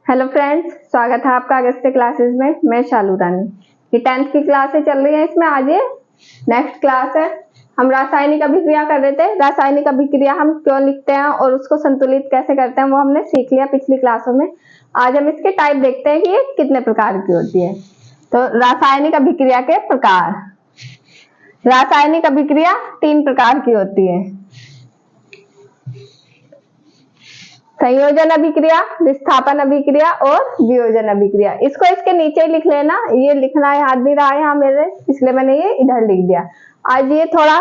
Hello friends, स्वागत है आपका अगस्त्य क्लासेस में। मैं शालू रानी। ये 10th की क्लासें चल रही है, इसमें आज ये नेक्स्ट क्लास है। हम रासायनिक अभिक्रिया कर रहे थे। रासायनिक अभिक्रिया हम क्यों लिखते हैं और उसको संतुलित कैसे करते हैं वो हमने सीख लिया पिछली क्लासों में। आज हम इसके टाइप देखते हैं कि ये कितने प्रकार की होती है। तो रासायनिक अभिक्रिया के प्रकार। रासायनिक अभिक्रिया 3 प्रकार की होती है: संयोजन अभिक्रिया, विस्थापन अभिक्रिया और वियोजन अभिक्रिया। इसको इसके नीचे ही लिख लेना, ये लिखना याद नहीं रहा है यहाँ मेरे, इसलिए मैंने ये इधर लिख दिया। आज ये थोड़ा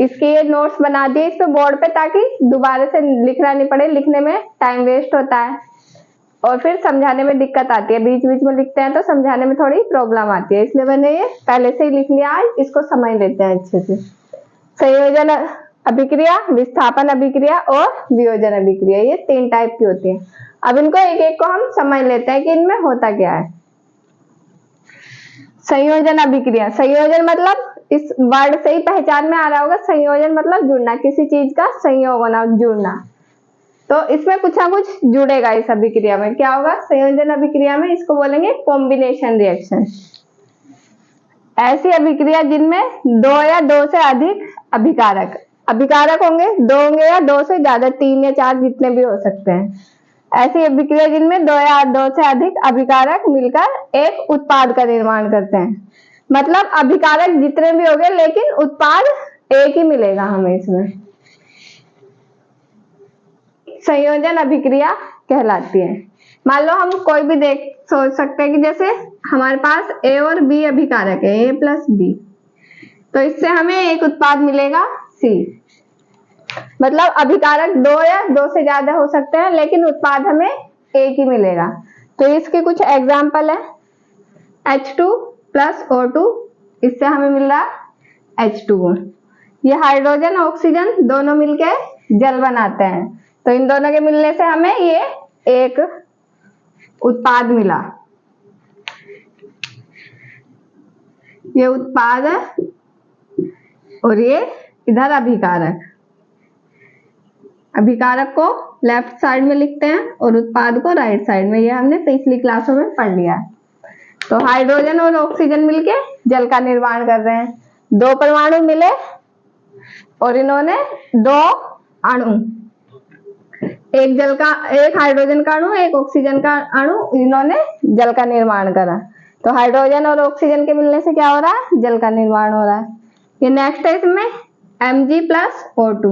इसके ये नोट्स बना दिए इस पे बोर्ड पे, ताकि दोबारा से लिखना नहीं पड़े। लिखने में टाइम वेस्ट होता है और फिर समझाने में दिक्कत आती है। बीच बीच में लिखते हैं तो समझाने में थोड़ी प्रॉब्लम आती है, इसलिए मैंने ये पहले से ही लिख लिया। आज इसको समझ लेते हैं अच्छे से। संयोजन अभिक्रिया, विस्थापन अभिक्रिया और वियोजन अभिक्रिया, ये 3 टाइप की होती है। अब इनको एक एक को हम समझ लेते हैं कि इनमें होता क्या है। संयोजन अभिक्रिया। संयोजन मतलब इस वर्ड से ही पहचान में आ रहा होगा। संयोजन मतलब जुड़ना, किसी चीज का संयोग होना, जुड़ना। तो इसमें कुछ ना कुछ जुड़ेगा इस अभिक्रिया में। क्या होगा संयोजन अभिक्रिया में? इसको बोलेंगे कॉम्बिनेशन रिएक्शन। ऐसी अभिक्रिया जिनमें 2 या 2 से अधिक अभिकारक होंगे, 2 होंगे या 2 से ज्यादा, 3 या 4 जितने भी हो सकते हैं। ऐसी अभिक्रिया जिनमें 2 या 2 से अधिक अभिकारक मिलकर एक उत्पाद का निर्माण करते हैं। मतलब अभिकारक जितने भी होंगे लेकिन उत्पाद एक ही मिलेगा हमें इसमें। संयोजन अभिक्रिया कहलाती है। मान लो हम कोई भी सोच सकते हैं कि जैसे हमारे पास A और B अभिकारक है, A प्लस B, तो इससे हमें एक उत्पाद मिलेगा C। मतलब अभिकारक 2 या 2 से ज्यादा हो सकते हैं लेकिन उत्पाद हमें एक ही मिलेगा। तो इसके कुछ एग्जाम्पल है। H2 प्लस O2, इससे हमें मिल रहा H2O। ये हाइड्रोजन ऑक्सीजन दोनों मिलके जल बनाते हैं, तो इन दोनों के मिलने से हमें ये एक उत्पाद मिला। ये उत्पाद है और ये इधर अभिकारक। अभिकारक को लेफ्ट साइड में लिखते हैं और उत्पाद को राइट साइड में। ये हमने पिछली क्लासों में पढ़ लिया है। तो हाइड्रोजन और ऑक्सीजन मिलके जल का निर्माण कर रहे हैं। 2 परमाणु मिले और इन्होंने 2 अणु, एक हाइड्रोजन का अणु, एक ऑक्सीजन का अणु, इन्होंने जल का निर्माण करा। तो हाइड्रोजन और ऑक्सीजन के मिलने से क्या हो रहा है? जल का निर्माण हो रहा है। ये नेक्स्ट है, इसमें Mg प्लस O2।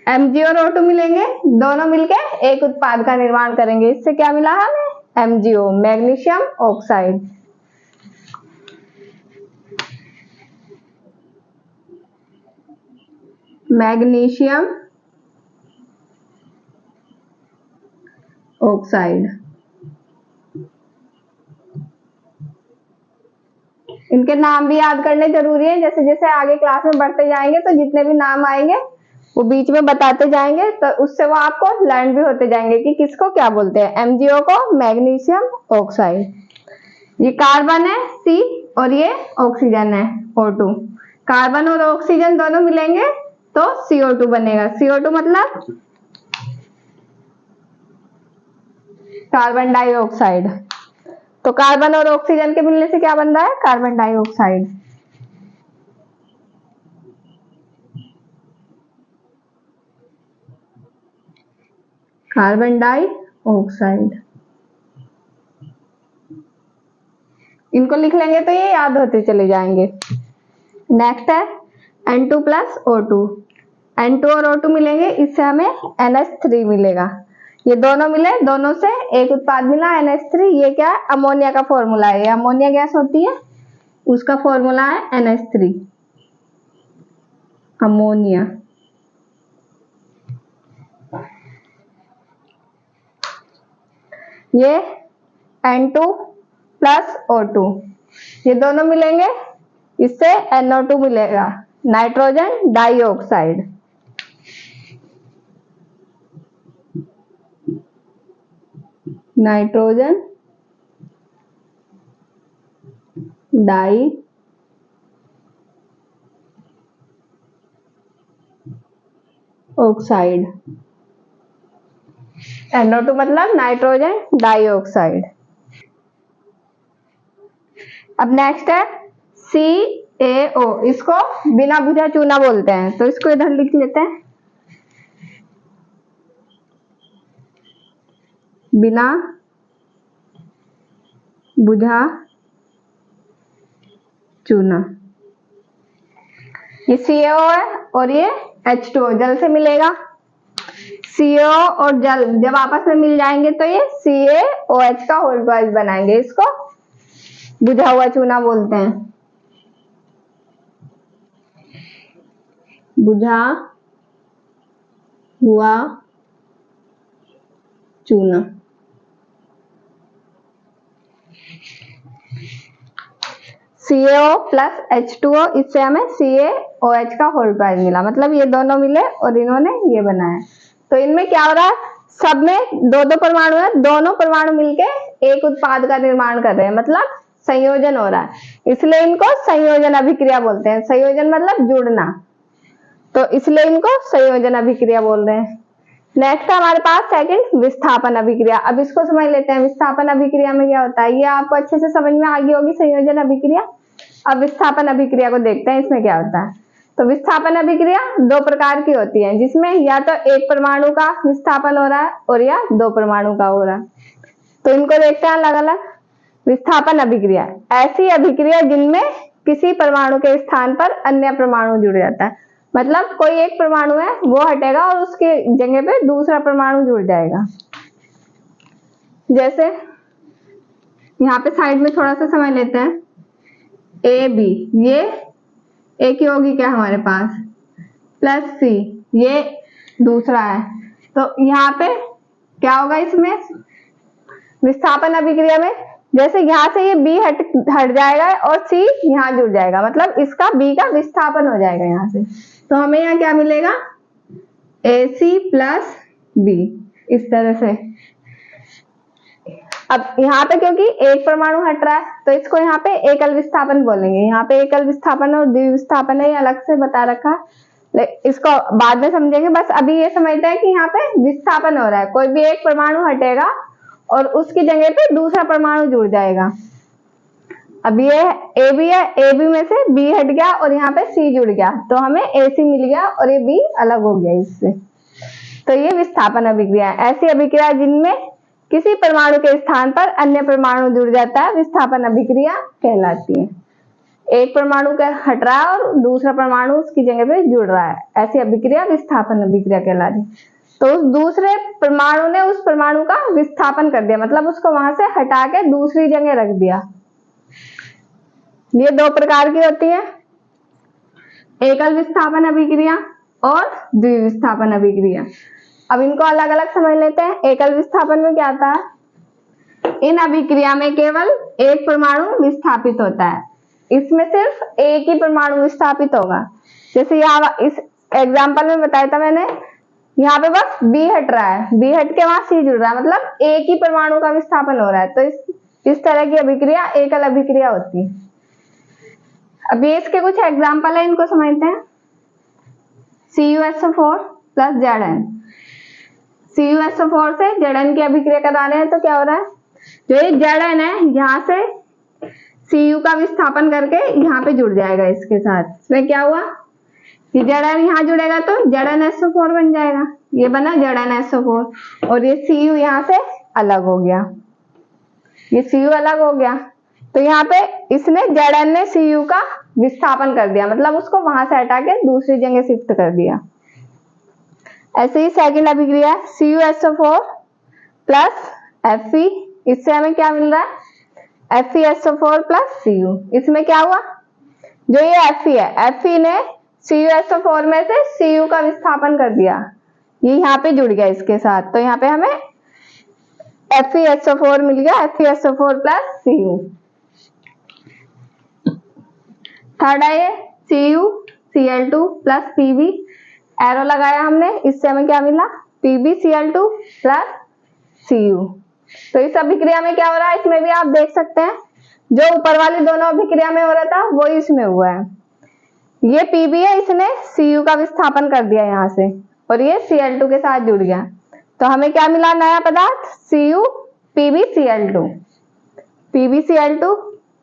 Mg और O2 मिलेंगे, दोनों मिलके एक उत्पाद का निर्माण करेंगे। इससे क्या मिला हमें? MgO, magnesium oxide. Magnesium oxide. इनके नाम भी याद करने जरूरी है। जैसे जैसे आगे क्लास में बढ़ते जाएंगे तो जितने भी नाम आएंगे वो बीच में बताते जाएंगे, तो उससे वो आपको लर्न भी होते जाएंगे कि किसको क्या बोलते हैं। MgO को मैग्नीशियम ऑक्साइड। ये कार्बन है C और ये ऑक्सीजन है O2। कार्बन और ऑक्सीजन दोनों मिलेंगे तो CO2 बनेगा। CO2 मतलब कार्बन डाइऑक्साइड। तो कार्बन और ऑक्सीजन के मिलने से क्या बन रहा है? Carbon dioxide. Carbon dioxide. इनको लिख लेंगे तो ये याद होते चले जाएंगे। नेक्स्ट है N2 प्लस O2। N2 और O2 मिलेंगे, इससे हमें NH3 मिलेगा। ये दोनों मिले, दोनों से एक उत्पाद मिला NH3। ये क्या है? अमोनिया का फॉर्मूला है। ये अमोनिया गैस होती है, उसका फॉर्मूला है NH3, अमोनिया। ये N2 प्लस O2, ये दोनों मिलेंगे, इससे NO2 मिलेगा, nitrogen dioxide. Nitrogen dioxide. NO2 मतलब नाइट्रोजन डाइऑक्साइड। अब नेक्स्ट है CaO, इसको बिना बुझा चूना बोलते हैं, तो इसको इधर लिख लेते हैं, बिना बुझा चूना। ये CaO है और ये H2O जल से मिलेगा। CaO और जल जब आपस में मिल जाएंगे तो ये CaOH का होल ट्वाइस बनाएंगे, इसको बुझा हुआ चूना बोलते हैं, बुझा हुआ चूना। CaO प्लस H2O, इससे हमें CaOH का होल ट्वाइस मिला, मतलब ये दोनों मिले और इन्होंने ये बनाया। तो इनमें क्या हो रहा है, सब में दो दो परमाणु है, दोनों परमाणु मिलके एक उत्पाद का निर्माण कर रहे हैं, मतलब संयोजन हो रहा है, इसलिए इनको संयोजन अभिक्रिया बोलते हैं। संयोजन मतलब जुड़ना, तो इसलिए इनको संयोजन अभिक्रिया बोल रहे हैं। नेक्स्ट है हमारे पास सेकंड विस्थापन अभिक्रिया। अब इसको समझ लेते हैं, विस्थापन अभिक्रिया में क्या होता है, ये आपको अच्छे से समझ में आ गई होगी संयोजन अभिक्रिया। अब विस्थापन अभिक्रिया को देखते हैं, इसमें क्या होता है। तो विस्थापन अभिक्रिया दो प्रकार की होती है, जिसमें या तो एक परमाणु का विस्थापन हो रहा है और या दो परमाणु का हो रहा है। तो इनको देखते हैं अलग अलग। विस्थापन अभिक्रिया ऐसी अभिक्रिया जिनमें किसी परमाणु के स्थान पर अन्य परमाणु जुड़ जाता है, मतलब कोई एक परमाणु है वो हटेगा और उसके जगह पे दूसरा परमाणु जुड़ जाएगा। जैसे यहाँ पे साइड में थोड़ा सा समझ लेते हैं, AB ये एक ही होगी क्या हमारे पास, प्लस C ये दूसरा है। तो यहाँ पे क्या होगा, इसमें विस्थापन अभिक्रिया में जैसे यहाँ से ये B हट जाएगा और C यहाँ जुड़ जाएगा, मतलब इसका B का विस्थापन हो जाएगा यहाँ से। तो हमें यहाँ क्या मिलेगा, AC प्लस B, इस तरह से। अब यहाँ पे क्योंकि एक परमाणु हट रहा है तो इसको यहाँ पे एकल विस्थापन बोलेंगे। यहाँ पे एकल विस्थापन और द्विविस्थापन है, अलग से बता रखा, इसको बाद में समझेंगे। बस अभी ये समझते हैं कि यहाँ पे विस्थापन हो रहा है, कोई भी एक परमाणु हटेगा और उसकी जगह पे दूसरा परमाणु जुड़ जाएगा। अब ये AB है, AB में से B हट गया और यहाँ पे C जुड़ गया, तो हमें AC मिल गया और ये B अलग हो गया इससे। तो ये विस्थापन अभिक्रिया है, ऐसी अभिक्रिया जिनमें किसी परमाणु के स्थान पर अन्य परमाणु जुड़ जाता है, विस्थापन अभिक्रिया कहलाती है। एक परमाणु का हट रहा है और दूसरा परमाणु उसकी जगह पे जुड़ रहा है, ऐसी अभिक्रिया विस्थापन अभिक्रिया कहलाती है। तो उस दूसरे परमाणु ने उस परमाणु का विस्थापन कर दिया, मतलब उसको वहां से हटा के दूसरी जगह रख दिया। ये दो प्रकार की होती है, एकल विस्थापन अभिक्रिया और द्विविस्थापन अभिक्रिया। अब इनको अलग अलग समझ लेते हैं। एकल विस्थापन में क्या आता है, इन अभिक्रिया में केवल एक परमाणु विस्थापित होता है, इसमें सिर्फ एक ही परमाणु विस्थापित होगा। जैसे यहाँ इस एग्जाम्पल में बताया था मैंने, यहाँ पे बस B हट रहा है, B हट के वहां C जुड़ रहा है, मतलब एक ही परमाणु का विस्थापन हो रहा है। तो इस तरह की अभिक्रिया एकल अभिक्रिया होती है। अब ये इसके कुछ एग्जाम्पल है, इनको समझते हैं। CuSO4 प्लस Zn, CuSO4 से Zn की अभिक्रिया करा रहे हैं, तो क्या हो रहा है, जो ये Zn है यहाँ से Cu का विस्थापन करके यहाँ पे जुड़ जाएगा इसके साथ। इसमें क्या हुआ, ये Zn यहाँ जुड़ेगा तो ZnSO4 बन जाएगा, ये बना ZnSO4, और ये Cu यहाँ से अलग हो गया, ये Cu अलग हो गया। तो यहाँ पे इसने Zn ने Cu का विस्थापन कर दिया, मतलब उसको वहां से हटा के दूसरी जगह शिफ्ट कर दिया। ऐसे ही सेकंड अभिक्रिया है CuSO4 प्लस Fe, इससे हमें क्या मिल रहा है, FeSO4 प्लस Cu। इसमें क्या हुआ, जो ये Fe है, Fe ने CuSO4 में से Cu का विस्थापन कर दिया, ये यहाँ पे जुड़ गया इसके साथ, तो यहाँ पे हमें FeSO4 मिल गया, FeSO4 प्लस Cu। थर्ड है CuCl2 प्लस Pb, एरो लगाया हमने, इससे हमें क्या मिला, PbCl2 प्लस Cu। तो इस अभिक्रिया में क्या हो रहा है, इसमें भी आप देख सकते हैं, जो ऊपर वाली दोनों अभिक्रिया में हो रहा था वो इसमें हुआ है। ये Pb है, इसने Cu का विस्थापन कर दिया यहाँ से और ये Cl2 के साथ जुड़ गया, तो हमें क्या मिला नया पदार्थ, Cu PbCl2, PbCl2,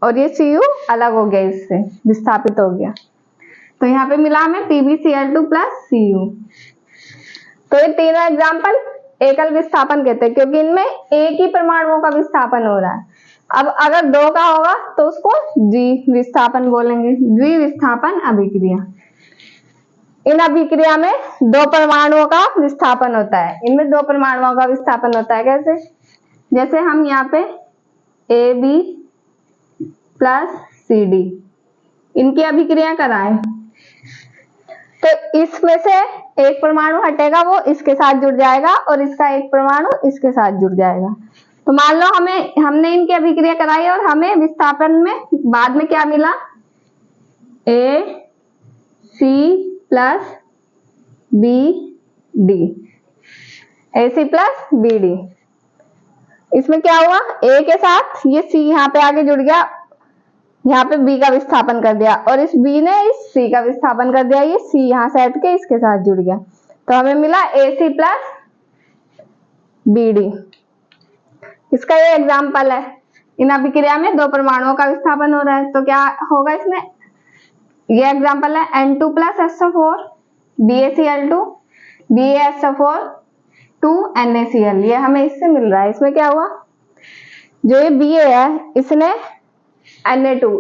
और ये Cu अलग हो गया, इससे विस्थापित हो गया। तो यहाँ पे मिला हमें PbCl2 प्लस Cu। तो ये तीनों एग्जाम्पल एकल विस्थापन कहते हैं, क्योंकि इनमें एक ही परमाणुओं का विस्थापन हो रहा है। अब अगर दो का होगा तो उसको द्विविस्थापन बोलेंगे, द्विविस्थापन अभिक्रिया। इन अभिक्रिया में दो परमाणुओं का विस्थापन होता है, इनमें दो परमाणुओं का विस्थापन होता है। कैसे? जैसे हम यहाँ पे AB प्लस CD इनकी अभिक्रिया कराएं, तो इसमें से एक परमाणु हटेगा, वो इसके साथ जुड़ जाएगा, और इसका एक परमाणु इसके साथ जुड़ जाएगा। तो मान लो हमने इनकी अभिक्रिया कराई और हमें विस्थापन में बाद में क्या मिला, AC plus BD, AC plus BD। इसमें क्या हुआ, A के साथ ये C यहाँ पे आगे जुड़ गया, यहाँ पे B का विस्थापन कर दिया, और इस B ने इस C का विस्थापन कर दिया, ये C यहाँ से हट के इसके साथ जुड़ गया। तो हमें मिला AC प्लस BD। इसका ये एग्जाम्पल है। इन अभिक्रिया में दो परमाणुओं का विस्थापन हो रहा है, तो क्या होगा इसमें, ये एग्जाम्पल है N2 plus SO4 BaCl2 BaSO4 2 NaCl, ये हमें इससे मिल रहा है। इसमें क्या हुआ, जो ये Ba है इसने Na2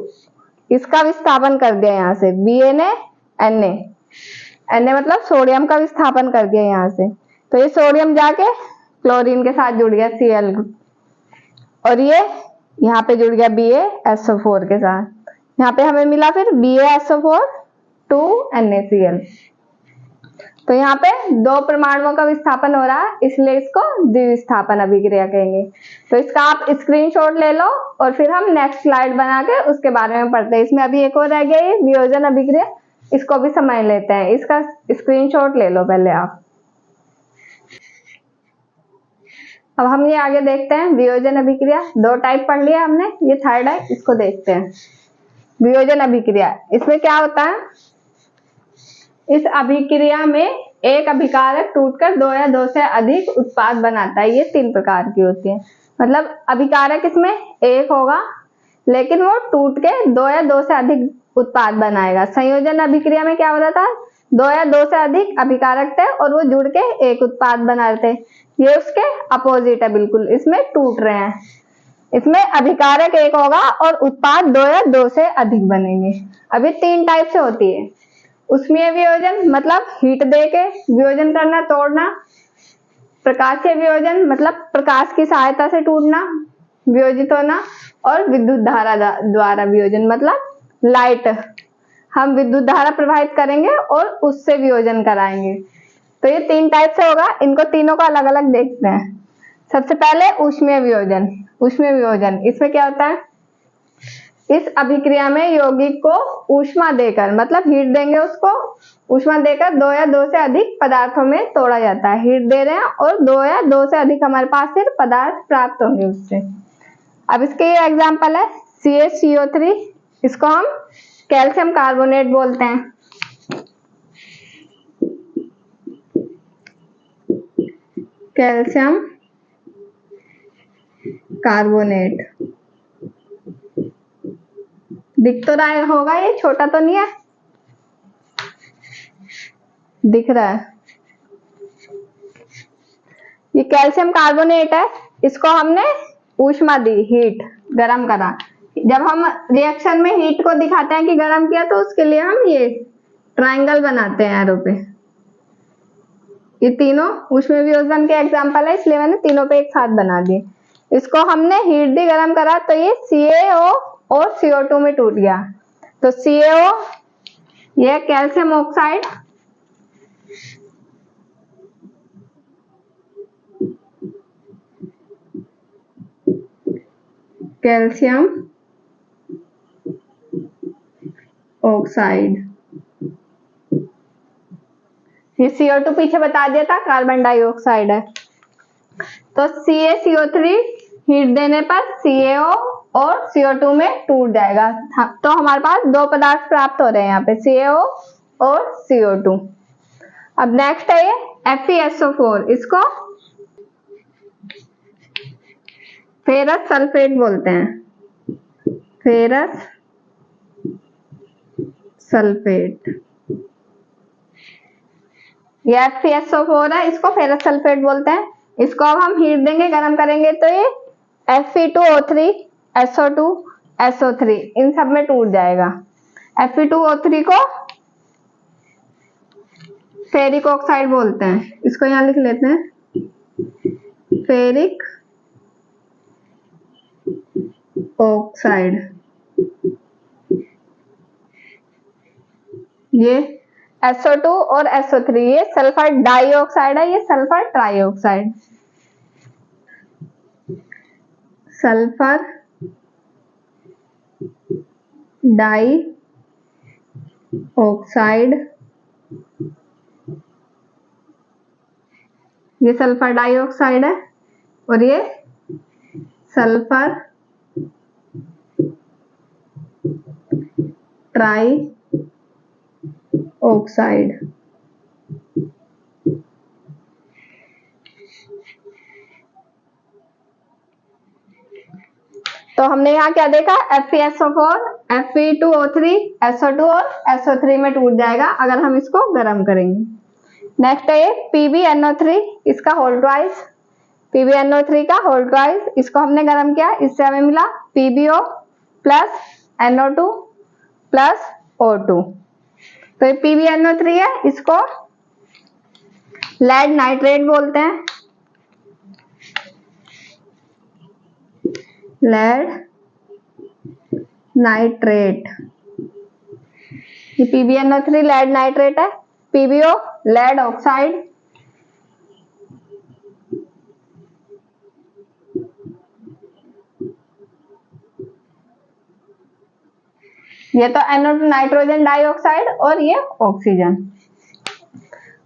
इसका विस्थापन कर दिया यहाँ से, Ba ने Na मतलब सोडियम का विस्थापन कर दिया यहाँ से, तो ये सोडियम जाके क्लोरीन के साथ जुड़ गया Cl, और ये यहाँ पे जुड़ गया BaSO4 के साथ। यहाँ पे हमें मिला फिर BaSO4 2 NaCl। तो यहाँ पे दो परमाणुओं का विस्थापन हो रहा है, इसलिए इसको द्विविस्थापन अभिक्रिया कहेंगे। तो इसका आप स्क्रीनशॉट ले लो, और फिर हम नेक्स्ट स्लाइड बना के उसके बारे में पढ़ते हैं। इसमें अभी एक और रह गया, ये वियोजन अभिक्रिया, इसको भी समझ लेते हैं। इसका स्क्रीनशॉट ले लो पहले आप। अब हम ये आगे देखते हैं वियोजन अभिक्रिया। दो टाइप पढ़ लिया हमने, ये थर्ड है, इसको देखते हैं। वियोजन अभिक्रिया, इसमें क्या होता है, इस अभिक्रिया में एक अभिकारक टूटकर दो या दो से अधिक उत्पाद बनाता है। ये तीन प्रकार की होती है, मतलब अभिकारक इसमें एक होगा, लेकिन वो टूट के दो या दो से अधिक उत्पाद बनाएगा। संयोजन अभिक्रिया में क्या हो रहा था, दो या दो से अधिक अभिकारक थे और वो जुड़ के एक उत्पाद बना रहे थे। ये उसके अपोजिट है बिल्कुल, इसमें टूट रहे हैं। इसमें अभिकारक एक होगा और उत्पाद दो या दो से अधिक बनेंगे। अभी तीन टाइप से होती है। उष्मीय वियोजन मतलब हीट देके वियोजन करना, तोड़ना। प्रकाशीय वियोजन मतलब प्रकाश की सहायता से टूटना, वियोजित होना। और विद्युत धारा द्वारा वियोजन मतलब लाइट, हम विद्युत धारा प्रवाहित करेंगे और उससे वियोजन कराएंगे। तो ये तीन टाइप से होगा, इनको तीनों को अलग अलग देखते हैं। सबसे पहले ऊष्मीय वियोजन। ऊष्मीय वियोजन इसमें क्या होता है, इस अभिक्रिया में यौगिक को ऊष्मा देकर, मतलब हीट देंगे उसको, ऊष्मा देकर दो या दो से अधिक पदार्थों में तोड़ा जाता है। हीट दे रहे हैं और दो या दो से अधिक हमारे पास फिर पदार्थ प्राप्त होंगे उससे। अब इसके ये एग्जाम्पल है CaCO3, इसको हम कैल्शियम कार्बोनेट बोलते हैं। कैल्शियम कार्बोनेट दिख तो रहा होगा, ये छोटा तो नहीं है, दिख रहा है। ये कैल्शियम कार्बोनेट है, इसको हमने ऊष्मा दी, हीट, गरम करा। जब हम रिएक्शन में हीट को दिखाते हैं कि गरम किया, तो उसके लिए हम ये ट्रायंगल बनाते हैं एरो पे। ये तीनों ऊष्मीय वियोजन के एग्जाम्पल है, इसलिए मैंने तीनों पे एक साथ बना दिए। इसको हमने हीट दी, गरम करा, तो ये CaO और CO2 में टूट गया। तो CaO ये कैल्शियम ऑक्साइड, कैल्शियम ऑक्साइड, ये CO2 पीछे बता दिया था, कार्बन डाइऑक्साइड है। तो CaCO3 हीट देने पर CaO और CO2 में टूट जाएगा। तो हमारे पास दो पदार्थ प्राप्त हो रहे हैं यहाँ पे, CaO और CO2। अब नेक्स्ट है ये FeSO4, इसको फेरस सल्फेट बोलते हैं, फेरस सल्फेट। ये FeSO4 है, इसको फेरस सल्फेट बोलते हैं। इसको अब हम हीट देंगे, गर्म करेंगे तो ये Fe2O3 SO2 SO3 इन सब में टूट जाएगा। Fe2O3 को फेरिक ऑक्साइड बोलते हैं, इसको यहाँ लिख लेते हैं, फेरिक ऑक्साइड। ये SO2 और SO3 ये सल्फर डाइऑक्साइड है, ये sulphur trioxide, sulphur dioxide, ये सल्फर डाइऑक्साइड है और ये सल्फर ट्राई ऑक्साइड। तो हमने यहाँ क्या देखा, FeSO4 Fe2O3 SO2 और SO3 में टूट जाएगा अगर हम इसको गर्म करेंगे। नेक्स्ट है ये PbNO3, इसका होल ट्वाइस, PbNO3 का होल ट्वाइस, इसको हमने गर्म किया, इससे हमें मिला PbO plus NO2 plus O2। तो ये PbNO3 है, इसको लेड नाइट्रेट बोलते हैं, लेड नाइट्रेट। ये PbNO3 लेड नाइट्रेट है, PbO लेड ऑक्साइड, ये तो NO2 नाइट्रोजन डाइऑक्साइड और ये ऑक्सीजन।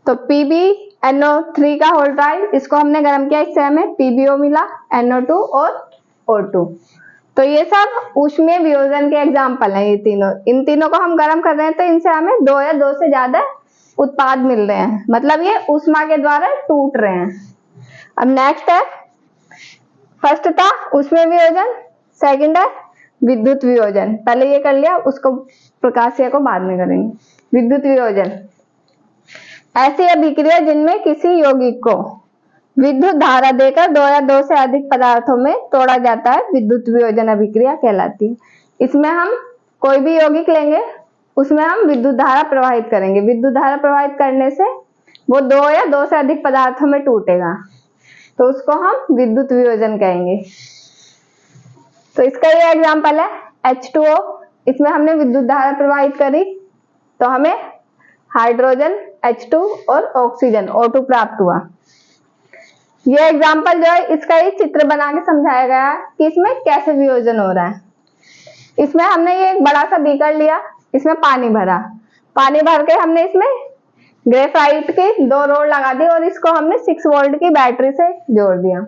तो PbNO3 का होल ट्वाइस, इसको हमने गर्म किया, इससे हमें PbO मिला, NO2 और O2। तो ये सब ऊष्मीय वियोजन के एग्जाम्पल हैं ये तीनों। इन तीनों को हम गर्म कर रहे हैं तो इनसे हमें 2 या 2 से ज्यादा उत्पाद मिल रहे हैं, मतलब ये ऊष्मा के द्वारा टूट रहे हैं। अब नेक्स्ट है, फर्स्ट था ऊष्मीय वियोजन, सेकंड है विद्युत वियोजन। पहले ये कर लिया, उसको प्रकाशीय को बाद में करेंगे। विद्युत वियोजन ऐसी अभिक्रिया जिनमें किसी यौगिक को विद्युत धारा देकर 2 या 2 से अधिक पदार्थों में तोड़ा जाता है, विद्युत वियोजन अभिक्रिया कहलाती है। इसमें हम कोई भी यौगिक लेंगे, उसमें हम विद्युत धारा प्रवाहित करेंगे, विद्युत धारा प्रवाहित करने से वो 2 या 2 से अधिक पदार्थों में टूटेगा, तो उसको हम विद्युत वियोजन कहेंगे। तो इसका ये एग्जाम्पल है H2O, इसमें हमने विद्युत धारा प्रवाहित करी तो हमें हाइड्रोजन H2 और ऑक्सीजन O2 प्राप्त हुआ। ये एग्जाम्पल जो है, इसका ये चित्र बना के समझाया गया है कि इसमें कैसे वियोजन हो रहा है। इसमें हमने ये एक बड़ा सा बीकर लिया, इसमें पानी भरा, पानी भर के हमने इसमें ग्रेफाइट की 2 रोड लगा दी और इसको हमने 6 वोल्ट की बैटरी से जोड़ दिया।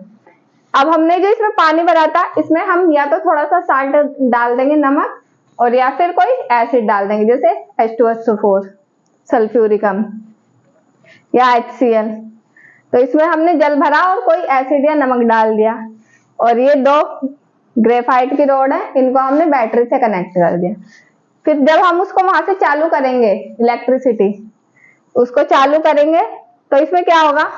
अब हमने जो इसमें पानी भरा था, इसमें हम या तो थोड़ा सा साल्ट डाल देंगे, नमक, और या फिर कोई एसिड डाल देंगे, जैसे H2SO4 सल्फ्यूरिकम या HCl। तो इसमें हमने जल भरा और कोई एसिड या नमक डाल दिया, और ये 2 ग्रेफाइट की रोड है, इनको हमने बैटरी से कनेक्ट कर दिया। फिर जब हम उसको वहां से चालू करेंगे, इलेक्ट्रिसिटी उसको चालू करेंगे, तो इसमें क्या होगा,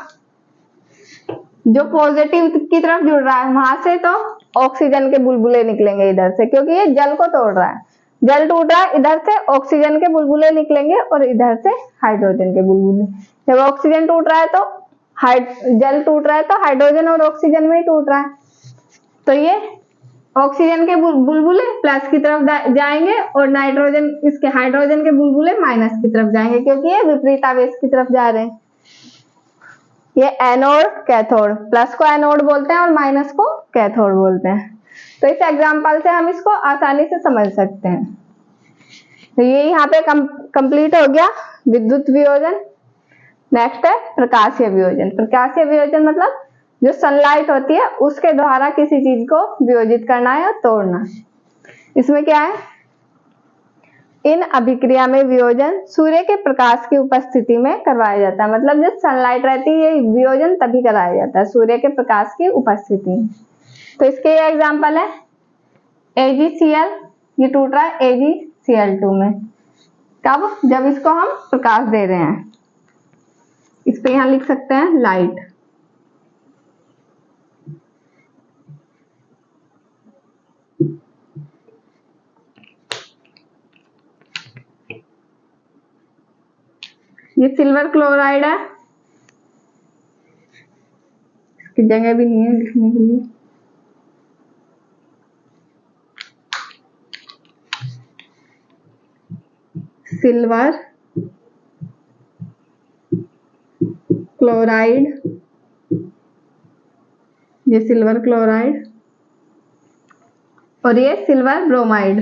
जो पॉजिटिव की तरफ जुड़ रहा है वहां से तो ऑक्सीजन के बुलबुले निकलेंगे इधर से, क्योंकि ये जल को तोड़ रहा है, जल टूट रहा है, इधर से ऑक्सीजन के बुलबुले निकलेंगे और इधर से हाइड्रोजन के बुलबुले। जब ऑक्सीजन टूट रहा है तो जल टूट रहा है तो हाइड्रोजन और ऑक्सीजन में ही टूट रहा है, तो ये ऑक्सीजन के बुलबुले प्लस की तरफ जाएंगे और नाइट्रोजन, इसके हाइड्रोजन के बुलबुले माइनस की तरफ जाएंगे, क्योंकि ये विपरीत आवेश की तरफ जा रहे हैं। ये एनोड कैथोड, प्लस को एनोड बोलते हैं और माइनस को कैथोड बोलते हैं। तो इस एग्जांपल से हम इसको आसानी से समझ सकते हैं। तो ये यहाँ पे कंप्लीट हो गया विद्युत वियोजन। नेक्स्ट है प्रकाशीय वियोजन। प्रकाशीय वियोजन मतलब जो सनलाइट होती है उसके द्वारा किसी चीज को वियोजित करना है और तोड़ना। इसमें क्या है, इन अभिक्रिया में वियोजन सूर्य के प्रकाश की उपस्थिति में करवाया जाता है। मतलब जब सनलाइट रहती है, ये वियोजन तभी कराया जाता है सूर्य के प्रकाश की उपस्थिति में। तो इसके ये एग्जाम्पल है AgCl, ये टूट रहा है AgCl2 में। कब? जब इसको हम प्रकाश दे रहे हैं। इस पे यहाँ लिख सकते हैं लाइट। ये सिल्वर क्लोराइड है, इसकी जगह भी नहीं है लिखने के लिए। सिल्वर क्लोराइड, ये सिल्वर क्लोराइड और ये सिल्वर ब्रोमाइड।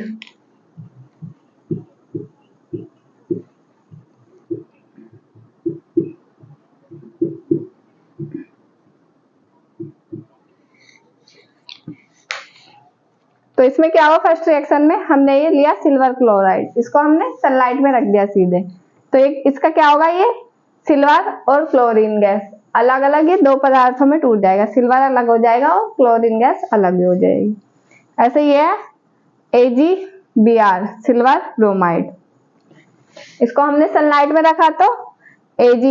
तो इसमें क्या हुआ, फर्स्ट रिएक्शन में हमने ये लिया सिल्वर क्लोराइड, इसको हमने सनलाइट में रख दिया सीधे। तो इसका क्या होगा, ये सिल्वर और क्लोरीन गैस अलग अलग, ये दो पदार्थों में टूट जाएगा, सिल्वर अलग हो जाएगा और क्लोरीन गैस अलग हो जाएगी। ऐसे ये है AgBr, सिल्वर ब्रोमाइड। इसको हमने सनलाइट में रखा तो Ag,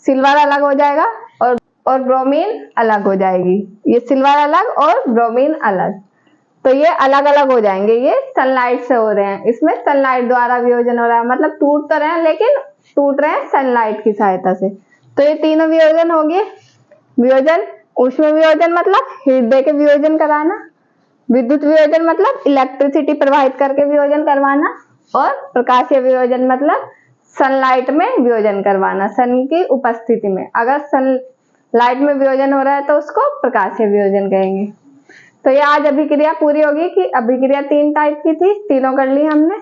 सिल्वर अलग हो जाएगा और ब्रोमीन अलग हो जाएगी। ये सिल्वर अलग और ब्रोमीन अलग, तो ये अलग अलग हो जाएंगे। ये सनलाइट से हो रहे हैं, इसमें सनलाइट द्वारा वियोजन हो रहा है, मतलब टूट तो रहे हैं लेकिन टूट रहे हैं सनलाइट की सहायता से। तो ये तीनों वियोजन हो गए। वियोजन, ऊष्म वियोजन मतलब हीट दे के वियोजन कराना, विद्युत वियोजन मतलब इलेक्ट्रिसिटी प्रवाहित करके वियोजन करवाना, और प्रकाशीय वियोजन मतलब सनलाइट में वियोजन करवाना, सन की उपस्थिति में। अगर सनलाइट में वियोजन हो रहा है तो उसको प्रकाशीय वियोजन कहेंगे। तो ये आज अभिक्रिया पूरी होगी कि अभिक्रिया 3 टाइप की थी, तीनों कर ली हमने।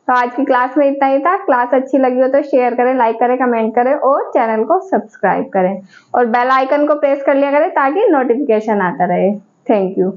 तो आज की क्लास में इतना ही था। क्लास अच्छी लगी हो तो शेयर करें, लाइक करें, कमेंट करें और चैनल को सब्सक्राइब करें और बेल आइकन को प्रेस कर लिया करें ताकि नोटिफिकेशन आता रहे। Thank you.